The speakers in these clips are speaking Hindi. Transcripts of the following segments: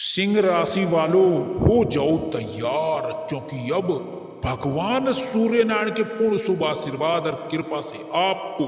सिंह राशि वालों हो जाओ तैयार, क्योंकि अब भगवान सूर्य नारायण के पूर्ण शुभ आशीर्वाद और कृपा से आपको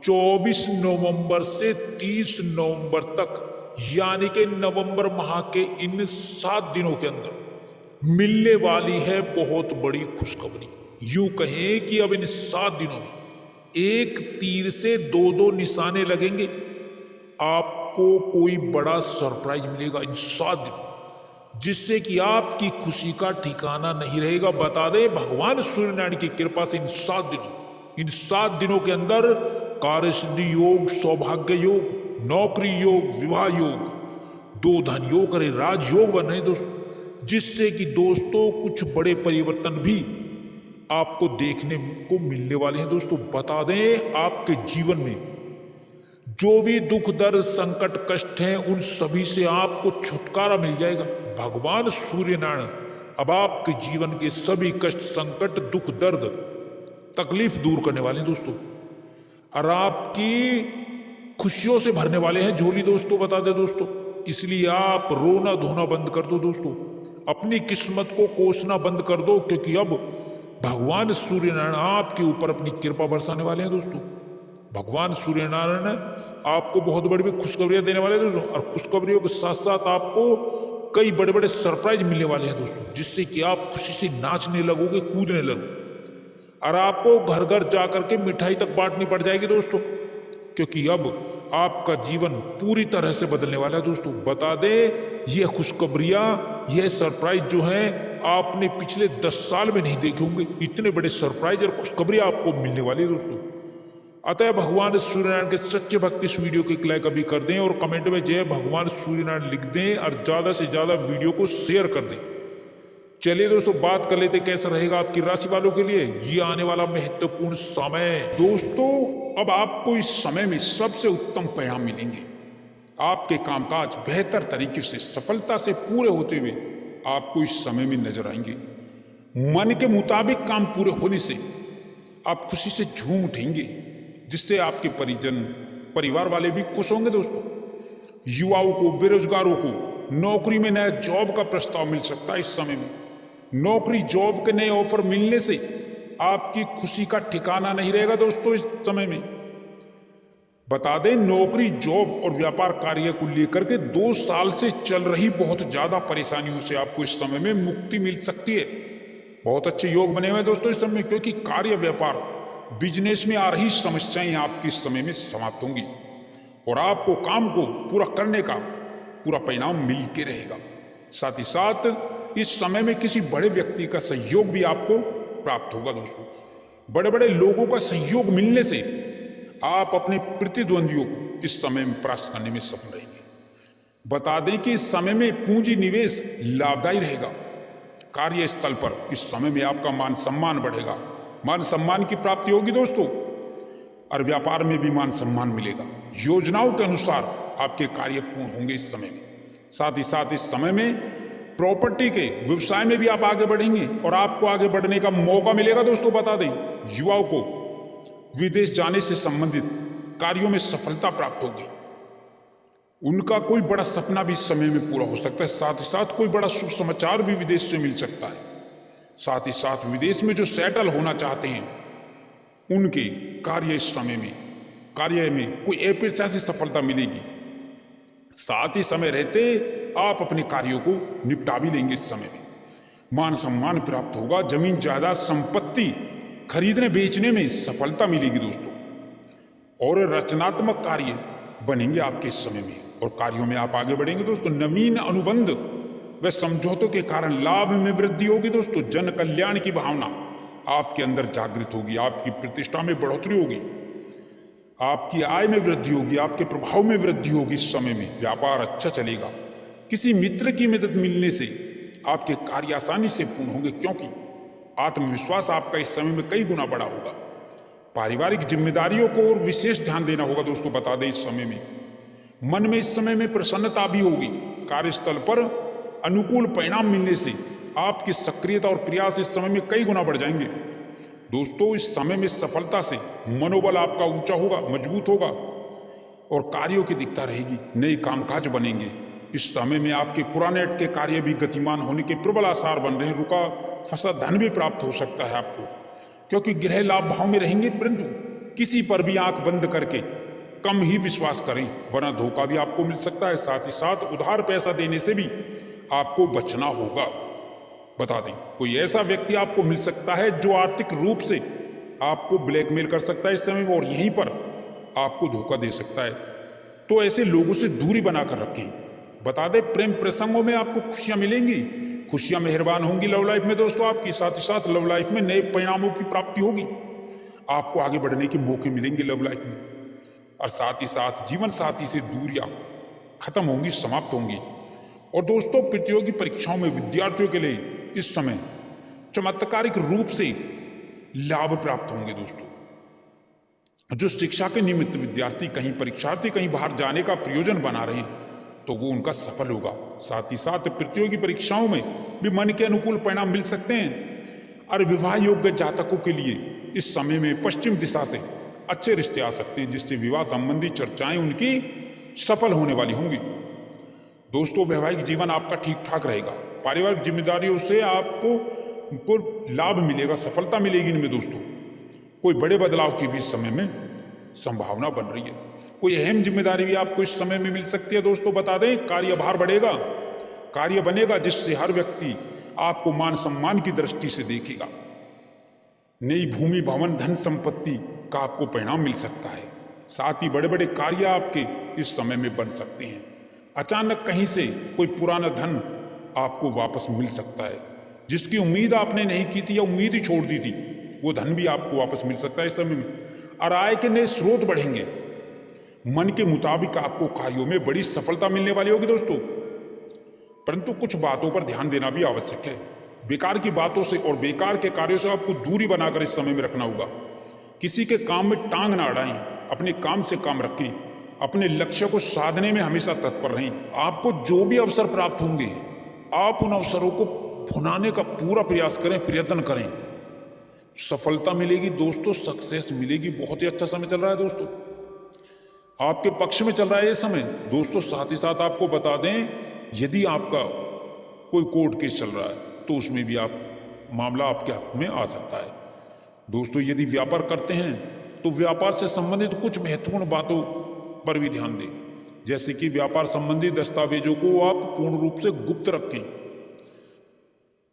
24 नवंबर से 30 नवंबर तक यानी कि नवंबर माह के इन 7 दिनों के अंदर मिलने वाली है बहुत बड़ी खुशखबरी। यूं कहें कि अब इन 7 दिनों में एक तीर से दो दो निशाने लगेंगे। आपको कोई बड़ा सरप्राइज मिलेगा इन 7 दिनों, जिससे कि आपकी खुशी का ठिकाना नहीं रहेगा। बता दें, भगवान सूर्यनारायण की कृपा से इन 7 दिनों के अंदर कार्यसिद्धि योग, सौभाग्य योग, नौकरी योग, विवाह योग, दो धन योग, अरे राजयोग बन रहे हैं दोस्तों, जिससे कि दोस्तों कुछ बड़े परिवर्तन भी आपको देखने को मिलने वाले हैं। दोस्तों बता दें, आपके जीवन में जो भी दुख दर्द संकट कष्ट हैं उन सभी से आपको छुटकारा मिल जाएगा। भगवान सूर्य नारायण अब आपके जीवन के सभी कष्ट संकट दुख दर्द तकलीफ दूर करने वाले हैं दोस्तों, और आपकी खुशियों से भरने वाले हैं झोली। दोस्तों बता दें दोस्तों, इसलिए आप रोना धोना बंद कर दो दोस्तों, अपनी किस्मत को कोसना बंद कर दो, क्योंकि अब भगवान सूर्य नारायण आपके ऊपर अपनी कृपा बरसाने वाले हैं दोस्तों। भगवान सूर्य नारायण आपको बहुत बड़ी खुशखबरियां देने वाले हैं दोस्तों, और खुशखबरियों के साथ साथ आपको कई बड़े बड़े सरप्राइज मिलने वाले हैं दोस्तों, जिससे कि आप खुशी से नाचने लगोगे, कूदने लगोगे, और आपको घर घर जाकर के मिठाई तक बांटनी पड़ जाएगी दोस्तों, क्योंकि अब आपका जीवन पूरी तरह से बदलने वाला है दोस्तों। बता दें, यह खुशखबरियां, यह सरप्राइज जो है आपने पिछले 10 साल में नहीं देखे होंगे। इतने बड़े सरप्राइज और खुशखबरियां आपको मिलने वाली है दोस्तों। अतः भगवान सूर्यनारायण के सच्चे भक्त इस वीडियो को लाइक अभी कर दें और कमेंट में जय भगवान सूर्यनारायण लिख दें, और ज्यादा से ज्यादा वीडियो को शेयर कर दें। चलिए दोस्तों, बात कर लेते कैसा रहेगा आपकी राशि वालों के लिए ये आने वाला महत्वपूर्ण समय। दोस्तों अब आपको इस समय में सबसे उत्तम परिणाम मिलेंगे। आपके कामकाज बेहतर तरीके से सफलता से पूरे होते हुए आपको इस समय में नजर आएंगे। मन के मुताबिक काम पूरे होने से आप खुशी से झूम उठेंगे, जिससे आपके परिजन परिवार वाले भी खुश होंगे दोस्तों। युवाओं को, बेरोजगारों को नौकरी में नया जॉब का प्रस्ताव मिल सकता है इस समय में। नौकरी जॉब के नए ऑफर मिलने से आपकी खुशी का ठिकाना नहीं रहेगा दोस्तों इस समय में। बता दें, नौकरी जॉब और व्यापार कार्य को लेकर के 2 साल से चल रही बहुत ज्यादा परेशानियों से आपको इस समय में मुक्ति मिल सकती है। बहुत अच्छे योग बने हुए हैं दोस्तों इस समय में, क्योंकि कार्य व्यापार बिजनेस में आ रही समस्याएं आपकी इस समय में समाप्त होंगी, और आपको काम को पूरा करने का पूरा परिणाम मिल के रहेगा। साथ ही साथ इस समय में किसी बड़े व्यक्ति का सहयोग भी आपको प्राप्त होगा दोस्तों। बड़े बड़े लोगों का सहयोग मिलने से आप अपने प्रतिद्वंदियों को इस समय में परास्त करने में सफल रहेंगे। बता दें कि इस समय में पूंजी निवेश लाभदायी रहेगा। कार्यस्थल पर इस समय में आपका मान सम्मान बढ़ेगा, मान सम्मान की प्राप्ति होगी दोस्तों, और व्यापार में भी मान सम्मान मिलेगा। योजनाओं के अनुसार आपके कार्य पूर्ण होंगे इस समय में। साथ ही साथ इस समय में प्रॉपर्टी के व्यवसाय में भी आप आगे बढ़ेंगे और आपको आगे बढ़ने का मौका मिलेगा दोस्तों। बता दें, युवाओं को विदेश जाने से संबंधित कार्यों में सफलता प्राप्त होगी। उनका कोई बड़ा सपना भी इस समय में पूरा हो सकता है। साथ ही साथ कोई बड़ा शुभ समाचार भी विदेश से मिल सकता है। साथ ही साथ विदेश में जो सेटल होना चाहते हैं उनके कार्य इस समय में कार्य में कोई अपेक्षा से सफलता मिलेगी। साथ ही समय रहते आप अपने कार्यों को निपटा भी लेंगे इस समय में। मान सम्मान प्राप्त होगा, जमीन जायदाद संपत्ति खरीदने बेचने में सफलता मिलेगी दोस्तों, और रचनात्मक कार्य बनेंगे आपके इस समय में, और कार्यों में आप आगे बढ़ेंगे दोस्तों। नवीन अनुबंध व समझौतों के कारण लाभ में वृद्धि होगी दोस्तों। जन कल्याण की भावना आपके अंदर जागृत होगी, आपकी प्रतिष्ठा में बढ़ोतरी होगी, आपकी आय में वृद्धि होगी, आपके प्रभाव में वृद्धि होगी। इस समय में व्यापार अच्छा चलेगा। किसी मित्र की मदद मिलने से आपके कार्य आसानी से पूर्ण होंगे, क्योंकि आत्मविश्वास आपका इस समय में कई गुना बढ़ा होगा। पारिवारिक जिम्मेदारियों को और विशेष ध्यान देना होगा दोस्तों। बता दें, इस समय में मन में इस समय में प्रसन्नता भी होगी। कार्यस्थल पर अनुकूल परिणाम मिलने से आपकी सक्रियता और प्रयास इस समय में कई गुना बढ़ जाएंगे दोस्तों। इस समय में सफलता से मनोबल आपका ऊंचा होगा, मजबूत होगा, और कार्यों की दिखता रहेगी। नए कामकाज बनेंगे, इस समय में आपके पुराने अटके कार्य भी गतिमान होने के प्रबल आसार बन रहे हैं। रुका फंसा धन भी प्राप्त हो सकता है आपको, क्योंकि ग्रह लाभ भाव में रहेंगे। परंतु किसी पर भी आंख बंद करके कम ही विश्वास करें, वरना धोखा भी आपको मिल सकता है। साथ ही साथ उधार पैसा देने से भी आपको बचना होगा। बता दें, कोई ऐसा व्यक्ति आपको मिल सकता है जो आर्थिक रूप से आपको ब्लैकमेल कर सकता है इस समय में, और यहीं पर आपको धोखा दे सकता है। तो ऐसे लोगों से दूरी बनाकर रखें। बता दें, प्रेम प्रसंगों में आपको खुशियां मिलेंगी, खुशियां मेहरबान होंगी लव लाइफ में दोस्तों आपकी। साथ ही साथ लव लाइफ में नए परिणामों की प्राप्ति होगी, आपको आगे बढ़ने के मौके मिलेंगे लव लाइफ में। और साथ ही साथ जीवन साथी से दूरियां खत्म होंगी, समाप्त होंगी। और दोस्तों, प्रतियोगी परीक्षाओं में विद्यार्थियों के लिए इस समय चमत्कारिक रूप से लाभ प्राप्त होंगे दोस्तों। जो शिक्षा के निमित्त विद्यार्थी कहीं परीक्षार्थी कहीं बाहर जाने का प्रयोजन बना रहे हैं, तो वो उनका सफल होगा। साथ ही साथ प्रतियोगी परीक्षाओं में भी मन के अनुकूल परिणाम मिल सकते हैं। और विवाह योग्य जातकों के लिए इस समय में पश्चिम दिशा से अच्छे रिश्ते आ सकते हैं, जिससे विवाह संबंधी चर्चाएं उनकी सफल होने वाली होंगी। दोस्तों, वैवाहिक जीवन आपका ठीक ठाक रहेगा। पारिवारिक जिम्मेदारियों से आपको लाभ मिलेगा, सफलता मिलेगी इनमें दोस्तों। कोई बड़े बदलाव की भी इस समय में संभावना बन रही है। कोई अहम जिम्मेदारी भी आपको इस समय में मिल सकती है दोस्तों। बता दें, कार्यभार बढ़ेगा, कार्य बनेगा, जिससे हर व्यक्ति आपको मान सम्मान की दृष्टि से देखेगा। नई भूमि भवन धन संपत्ति का आपको परिणाम मिल सकता है। साथ ही बड़े बड़े कार्य आपके इस समय में बन सकते हैं। अचानक कहीं से कोई पुराना धन आपको वापस मिल सकता है, जिसकी उम्मीद आपने नहीं की थी या उम्मीद ही छोड़ दी थी, वो धन भी आपको वापस मिल सकता है इस समय में। और आय के नए स्रोत बढ़ेंगे। मन के मुताबिक आपको कार्यों में बड़ी सफलता मिलने वाली होगी दोस्तों। परंतु कुछ बातों पर ध्यान देना भी आवश्यक है। बेकार की बातों से और बेकार के कार्यों से आपको दूरी बनाकर इस समय में रखना होगा। किसी के काम में टांग ना अड़ाएं, अपने काम से काम रखें, अपने लक्ष्य को साधने में हमेशा तत्पर रहें। आपको जो भी अवसर प्राप्त होंगे, आप उन अवसरों को भुनाने का पूरा प्रयास करें, प्रयत्न करें। सफलता मिलेगी दोस्तों, सक्सेस मिलेगी। बहुत ही अच्छा समय चल रहा है दोस्तों, आपके पक्ष में चल रहा है ये समय दोस्तों। साथ ही साथ आपको बता दें, यदि आपका कोई कोर्ट केस चल रहा है तो उसमें भी मामला आपके हक में आ सकता है दोस्तों। यदि व्यापार करते हैं तो व्यापार से संबंधित कुछ महत्वपूर्ण बातों पर भी ध्यान दें, जैसे कि व्यापार संबंधी दस्तावेजों को आप पूर्ण रूप से गुप्त रखें।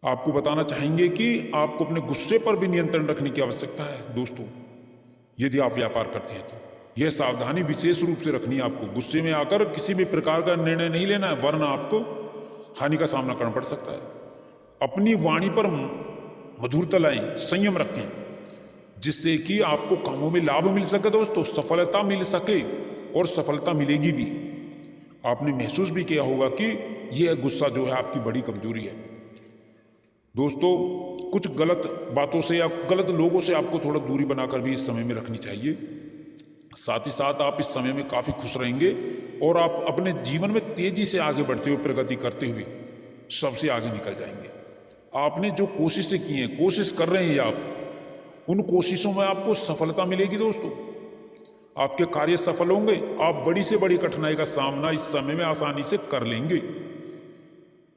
आपको बताना चाहेंगे कि आपको अपने गुस्से पर भी नियंत्रण रखने की आवश्यकता है दोस्तों। यदि आप व्यापार करते हैं तो यह सावधानी विशेष रूप से रखनी है आपको। गुस्से में आकर किसी भी प्रकार का निर्णय नहीं लेना है, वरना आपको हानि का सामना करना पड़ सकता है। अपनी वाणी पर मधुरता लाएं, संयम रखें, जिससे कि आपको कामों में लाभ मिल सके दोस्तों, सफलता मिल सके और सफलता मिलेगी भी। आपने महसूस भी किया होगा कि यह गुस्सा जो है आपकी बड़ी कमजोरी है दोस्तों। कुछ गलत बातों से या गलत लोगों से आपको थोड़ा दूरी बनाकर भी इस समय में रखनी चाहिए। साथ ही साथ आप इस समय में काफ़ी खुश रहेंगे और आप अपने जीवन में तेजी से आगे बढ़ते हुए, प्रगति करते हुए सबसे आगे निकल जाएंगे। आपने जो कोशिशें की हैं, कोशिश कर रहे हैं आप, उन कोशिशों में आपको सफलता मिलेगी दोस्तों। आपके कार्य सफल होंगे। आप बड़ी से बड़ी कठिनाई का सामना इस समय में आसानी से कर लेंगे।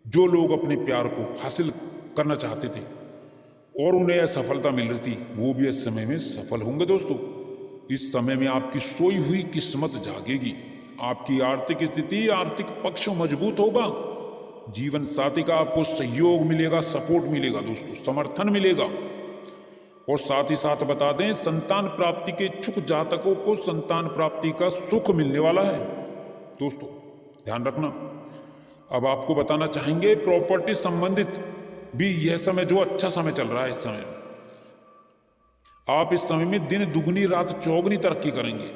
जो लोग अपने प्यार को हासिल करना चाहते थे और उन्हें असफलता मिल रही थी, वो भी इस समय में सफल होंगे दोस्तों। इस समय में आपकी सोई हुई किस्मत जागेगी। आपकी आर्थिक स्थिति, आर्थिक पक्ष मजबूत होगा। जीवन साथी का आपको सहयोग मिलेगा, सपोर्ट मिलेगा दोस्तों, समर्थन मिलेगा। और साथ ही साथ बता दें, संतान प्राप्ति के इच्छुक जातकों को संतान प्राप्ति का सुख मिलने वाला है दोस्तों, ध्यान रखना। अब आपको बताना चाहेंगे, प्रॉपर्टी संबंधित भी यह समय जो अच्छा समय चल रहा है इस समय, आप इस समय में दिन दुगनी रात चौगनी तरक्की करेंगे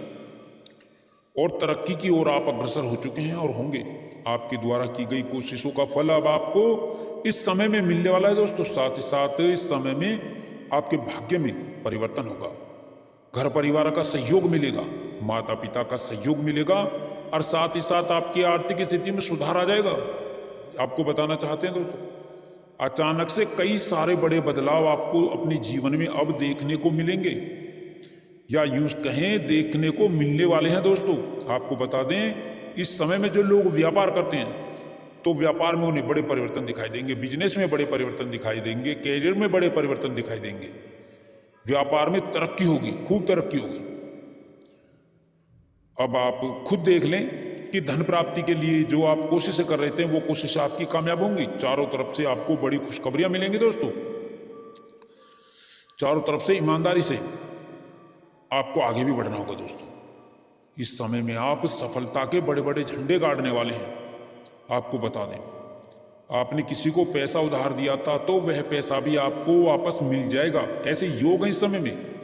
और तरक्की की ओर आप अग्रसर हो चुके हैं और होंगे। आपके द्वारा की गई कोशिशों का फल अब आपको इस समय में मिलने वाला है दोस्तों। साथ ही साथ इस समय में आपके भाग्य में परिवर्तन होगा। घर परिवार का सहयोग मिलेगा, माता पिता का सहयोग मिलेगा और साथ ही साथ आपकी आर्थिक स्थिति में सुधार आ जाएगा। आपको बताना चाहते हैं दोस्तों, अचानक से कई सारे बड़े बदलाव आपको अपने जीवन में अब देखने को मिलेंगे, या यूं कहें देखने को मिलने वाले हैं दोस्तों। आपको बता दें, इस समय में जो लोग व्यापार करते हैं तो व्यापार में उन्हें बड़े परिवर्तन दिखाई देंगे, बिजनेस में बड़े परिवर्तन दिखाई देंगे, कैरियर में बड़े परिवर्तन दिखाई देंगे, व्यापार में तरक्की होगी, खूब तरक्की होगी। अब आप खुद देख लें कि धन प्राप्ति के लिए जो आप कोशिशें कर रहे थे वो कोशिश आपकी कामयाब होंगी। चारों तरफ से आपको बड़ी खुशखबरियां मिलेंगी दोस्तों। चारों तरफ से ईमानदारी से आपको आगे भी बढ़ना होगा दोस्तों। इस समय में आप सफलता के बड़े बड़े झंडे गाड़ने वाले हैं। आपको बता दें, आपने किसी को पैसा उधार दिया था तो वह पैसा भी आपको वापस मिल जाएगा। ऐसे योग है इस समय में।